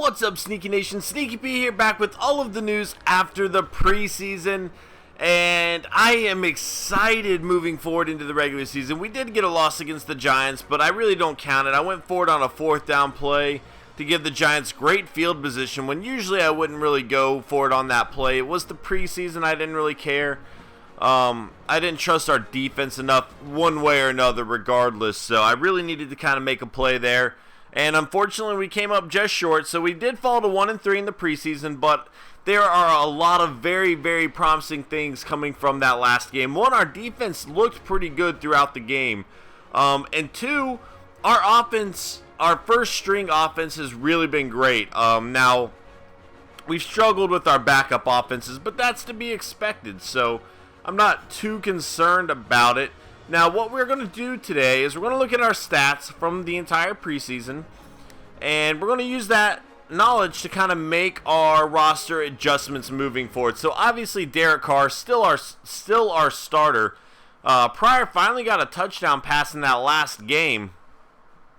What's up, Sneaky Nation? Sneaky P here, back with all of the news after the preseason. And I am excited moving forward into the regular season. We did get a loss against the Giants, but I really don't count it. I went forward on a fourth down play to give the Giants great field position when usually I wouldn't really go for it on that play. It was the preseason. I didn't really care. I didn't trust our defense enough one way or another regardless, so I really needed to kind of make a play there. And unfortunately, we came up just short, so we did fall to 1-3 in the preseason, but there are a lot of very, very promising things coming from that last game. One, our defense looked pretty good throughout the game. And two, our offense, our first string offense has really been great. Now, we've struggled with our backup offenses, but that's to be expected, so I'm not too concerned about it. Now, what we're going to do today is we're going to look at our stats from the entire preseason, and we're going to use that knowledge to kind of make our roster adjustments moving forward. So, obviously, Derek Carr, still our starter. Pryor finally got a touchdown pass in that last game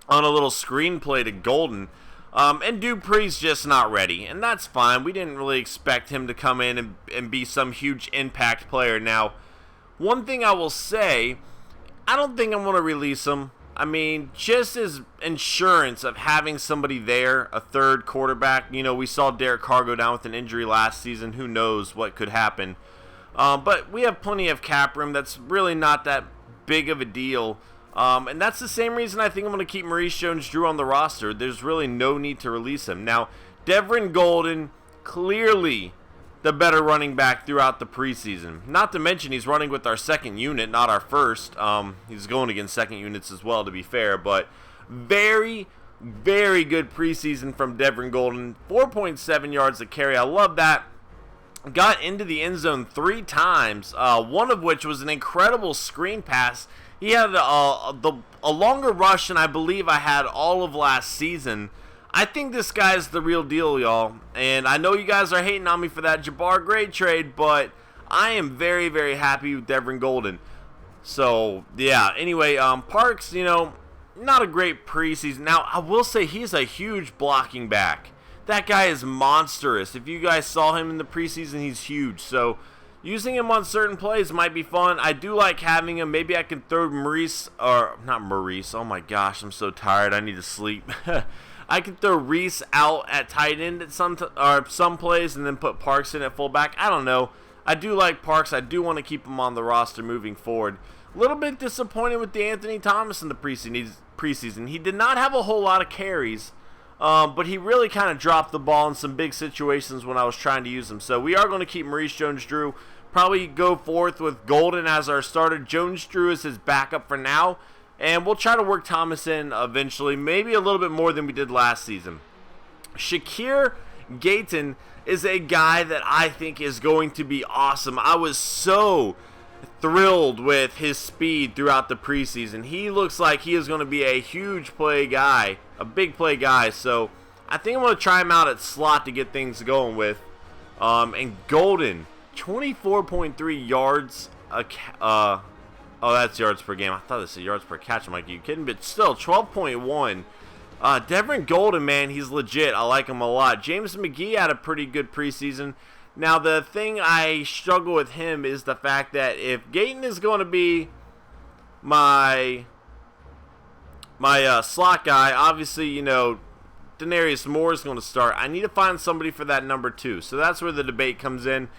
on a little screenplay to Golden. And Dupree's just not ready, and that's fine. We didn't really expect him to come in and be some huge impact player. Now, one thing I will say, I don't think I'm going to release him. I mean, just as insurance of having somebody there, a third quarterback. You know, we saw Derek Carr go down with an injury last season. Who knows what could happen. But we have plenty of cap room. That's really not that big of a deal. And that's the same reason I think I'm going to keep Maurice Jones-Drew on the roster. There's really no need to release him. Now, Devin Golden, clearly the better running back throughout the preseason. Not to mention he's running with our second unit, not our first. He's going against second units as well, to be fair. But very, very good preseason from Devin Golden. 4.7 yards a carry. I love that. Got into the end zone 3 times, one of which was an incredible screen pass. He had a longer rush than I believe I had all of last season. I think this guy's the real deal, y'all. And I know you guys are hating on me for that Jabbar Gray trade, but I am very, very happy with Devin Golden. So, yeah. Anyway, Parks, you know, not a great preseason. Now, I will say he's a huge blocking back. That guy is monstrous. If you guys saw him in the preseason, he's huge. So, using him on certain plays might be fun. I do like having him. Maybe I can throw not Maurice. Oh my gosh, I'm so tired. I need to sleep. I can throw Reese out at tight end at some plays and then put Parks in at fullback. I don't know. I do like Parks. I do want to keep him on the roster moving forward. A little bit disappointed with Anthony Thomas in the preseason. He did not have a whole lot of carries, but he really kind of dropped the ball in some big situations when I was trying to use him. So we are going to keep Maurice Jones-Drew. Probably go forth with Golden as our starter. Jones-Drew is his backup for now. And we'll try to work Thomas in eventually, maybe a little bit more than we did last season. Shakir Gayton is a guy that I think is going to be awesome. I was so thrilled with his speed throughout the preseason. He looks like he is going to be a huge play guy, a big play guy. So I think I'm going to try him out at slot to get things going with. And Golden, 24.3 yards oh, that's yards per game. I thought this was yards per catch. I'm like, are you kidding? But still, 12.1. Devin Golden, man, he's legit. I like him a lot. James McGee had a pretty good preseason. Now, the thing I struggle with him is the fact that if Gayton is going to be my slot guy, obviously, you know, Denarius Moore is going to start. I need to find somebody for that number 2. So that's where the debate comes in.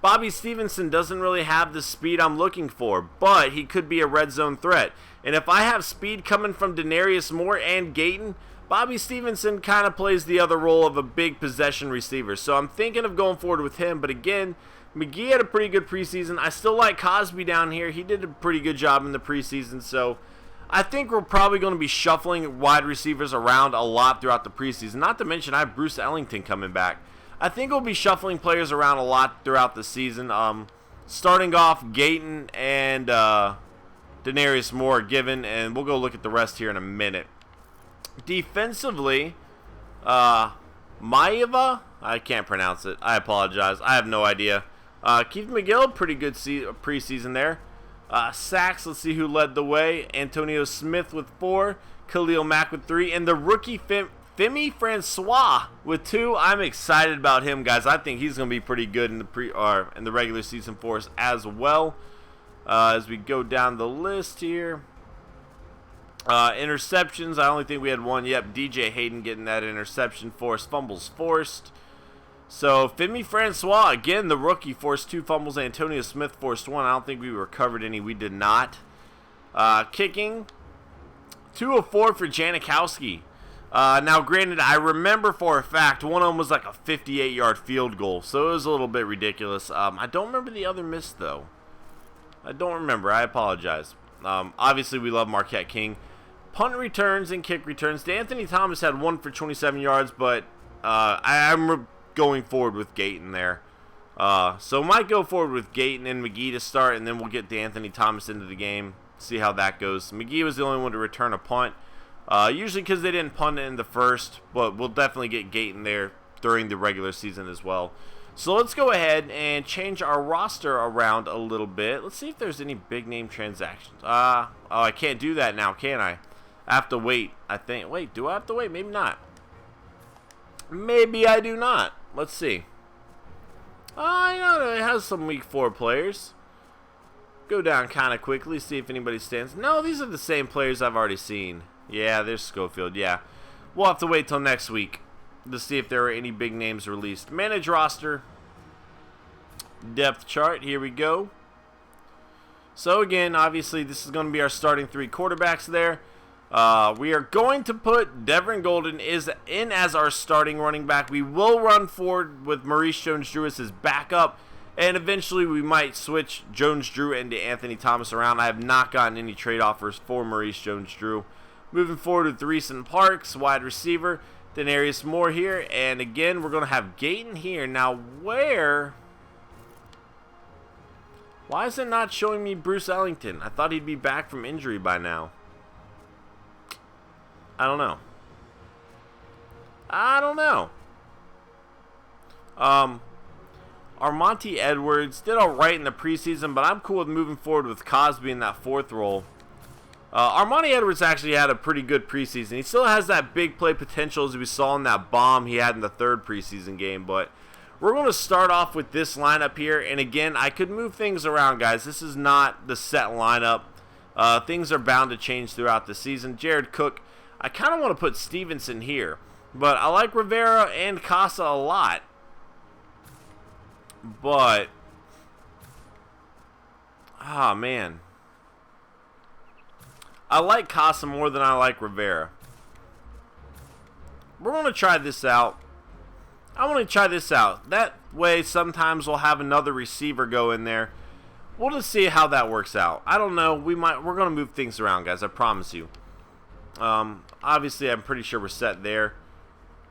Bobby Stevenson doesn't really have the speed I'm looking for, but he could be a red zone threat. And if I have speed coming from Denarius Moore and Gayton, Bobby Stevenson kind of plays the other role of a big possession receiver. So I'm thinking of going forward with him. But again, McGee had a pretty good preseason. I still like Cosby down here. He did a pretty good job in the preseason. So I think we're probably going to be shuffling wide receivers around a lot throughout the preseason. Not to mention I have Bruce Ellington coming back. I think we'll be shuffling players around a lot throughout the season. Starting off, Gayton and Denarius Moore given, and we'll go look at the rest here in a minute. Defensively, Maeva, I can't pronounce it. I apologize. I have no idea. Keith McGill, pretty good preseason there. Sacks, let's see who led the way. Antonio Smith with 4. Khalil Mack with 3. And the rookie Femi Francois with 2. I'm excited about him, guys. I think he's going to be pretty good in the regular season for us as well. As we go down the list here. Interceptions, I only think we had 1. Yep, DJ Hayden getting that interception for us. Fumbles forced. So, Femi Francois, again, the rookie, forced 2 fumbles. Antonio Smith forced 1. I don't think we recovered any. We did not. Kicking, 2 of 4 for Janikowski. Now, granted, I remember for a fact, one of them was like a 58-yard field goal. So, it was a little bit ridiculous. I don't remember the other miss, though. I don't remember. I apologize. Obviously, we love Marquette King. Punt returns and kick returns. D'Anthony Thomas had 1 for 27 yards, but I'm going forward with Gayton there. So might go forward with Gayton and McGee to start, and then we'll get D'Anthony Thomas into the game, see how that goes. McGee was the only one to return a punt, usually because they didn't punt it in the first, but we'll definitely get Gayton there during the regular season as well. So let's go ahead and change our roster around a little bit. Let's see if there's any big name transactions. Oh, I can't do that now, can I? I have to wait, I think. Wait, do I have to wait? Maybe not. Maybe I do not. Let's see. I know it has some week 4 players. Go down kind of quickly, see if anybody stands. No, these are the same players I've already seen. Yeah, there's Schofield, yeah. We'll have to wait till next week to see if there are any big names released. Manage roster. Depth chart, here we go. So again, obviously this is going to be our starting 3 quarterbacks there. We are going to put Devin Golden in as our starting running back. We will run forward with Maurice Jones-Drew as his backup, and eventually we might switch Jones-Drew into Anthony Thomas around. I have not gotten any trade offers for Maurice Jones-Drew. Moving forward with Reason Parks, wide receiver. Denarius Moore here, and again we're going to have Gayton here. Now why is it not showing me Bruce Ellington? I thought he'd be back from injury by now. I don't know. Armonte Edwards did alright in the preseason, but I'm cool with moving forward with Cosby in that 4th role. Armonte Edwards actually had a pretty good preseason. He still has that big play potential as we saw in that bomb he had in the 3rd preseason game, but we're going to start off with this lineup here, and again, I could move things around, guys. This is not the set lineup. Things are bound to change throughout the season. Jared Cook, I kind of want to put Stevenson here, but I like Rivera and Casa a lot. But, man. I like Casa more than I like Rivera. We're going to try this out. I want to try this out. That way, sometimes we'll have another receiver go in there. We'll just see how that works out. I don't know. We're going to move things around, guys. I promise you. Obviously, I'm pretty sure we're set there.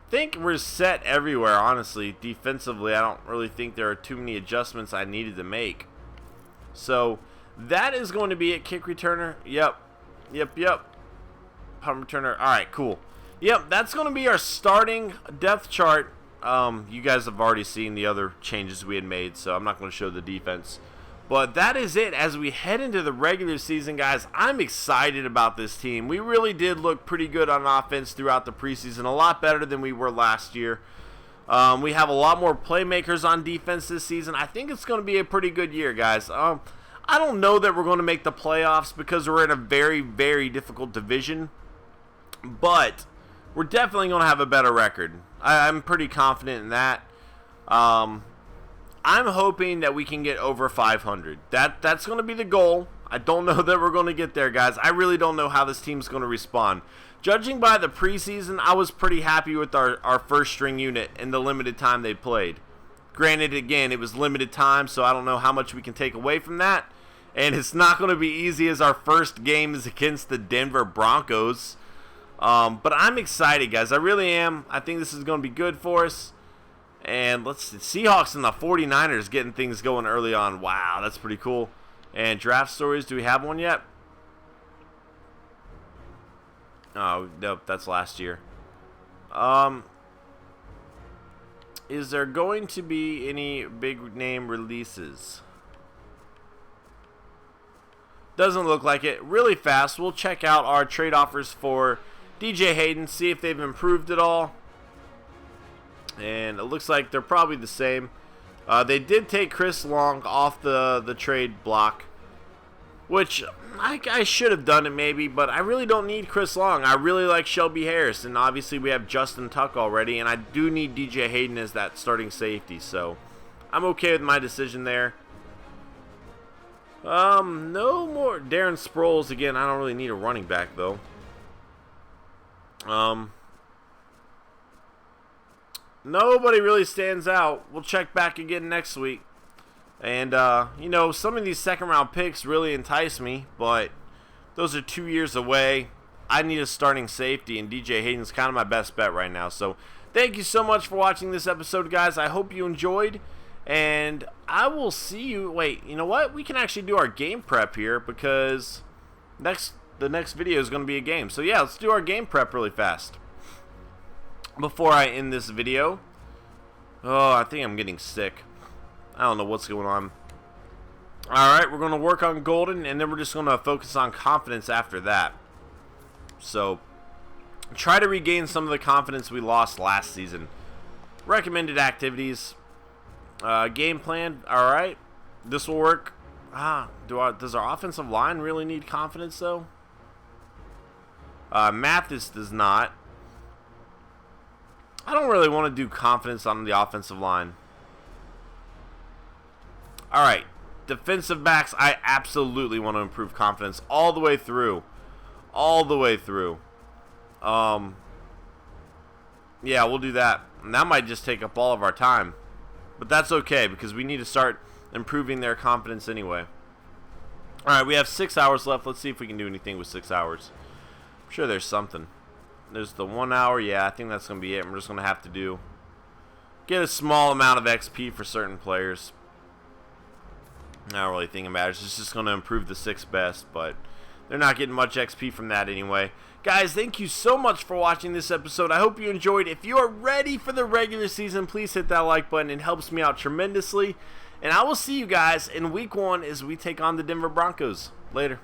I think we're set everywhere, honestly. Defensively, I don't really think there are too many adjustments I needed to make. So, that is going to be it. Kick returner. Yep. Punt returner. Alright, cool. Yep, that's going to be our starting depth chart. You guys have already seen the other changes we had made, so I'm not going to show the defense. But that is it as we head into the regular season, guys. I'm excited about this team. We really did look pretty good on offense throughout the preseason, a lot better than we were last year. We have a lot more playmakers on defense this season. I think it's going to be a pretty good year, guys. I don't know that we're going to make the playoffs because we're in a very, very difficult division. But we're definitely going to have a better record. I'm pretty confident in that. I'm hoping that we can get over 500. That's going to be the goal. I don't know that we're going to get there, guys. I really don't know how this team's going to respond. Judging by the preseason, I was pretty happy with our first string unit and the limited time they played. Granted, again, it was limited time, so I don't know how much we can take away from that. And it's not going to be easy as our first game is against the Denver Broncos. But I'm excited, guys. I really am. I think this is going to be good for us. And let's see. Seahawks and the 49ers getting things going early on. Wow, that's pretty cool. And draft stories. Do we have one yet? Oh, nope. That's last year. Is there going to be any big name releases? Doesn't look like it. Really fast, we'll check out our trade offers for DJ Hayden, see if they've improved at all. And it looks like they're probably the same. They did take Chris Long off the trade block, which I should have done it maybe, but I really don't need Chris Long. I really like Shelby Harris, and obviously we have Justin Tuck already, and I do need DJ Hayden as that starting safety, so I'm okay with my decision there. No more Darren Sproles again. I don't really need a running back though. Nobody really stands out. We'll check back again next week. And, you know, some of these second-round picks really entice me, but those are 2 years away. I need a starting safety, and DJ Hayden's kind of my best bet right now. So, thank you so much for watching this episode, guys. I hope you enjoyed, and I will see you. Wait, you know what? We can actually do our game prep here because the next video is going to be a game. So, yeah, let's do our game prep really fast. Before I end this video, oh, I think I'm getting sick. I don't know what's going on. Alright, we're going to work on Golden, and then we're just going to focus on confidence after that. So, try to regain some of the confidence we lost last season. Recommended activities. Game plan, alright. This will work. Does our offensive line really need confidence, though? Mathis does not. I don't really want to do confidence on the offensive line. Alright, defensive backs, I absolutely want to improve confidence all the way through. All the way through. Yeah, we'll do that. And that might just take up all of our time. But that's okay, because we need to start improving their confidence anyway. Alright, we have 6 hours left. Let's see if we can do anything with 6 hours. I'm sure there's something. There's the 1 hour. Yeah, I think that's going to be it. We're just going to have to get a small amount of XP for certain players. I don't really think it matters. It's just going to improve the 6 best, but they're not getting much XP from that anyway. Guys, thank you so much for watching this episode. I hope you enjoyed. If you are ready for the regular season, please hit that like button. It helps me out tremendously. And I will see you guys in week 1 as we take on the Denver Broncos. Later.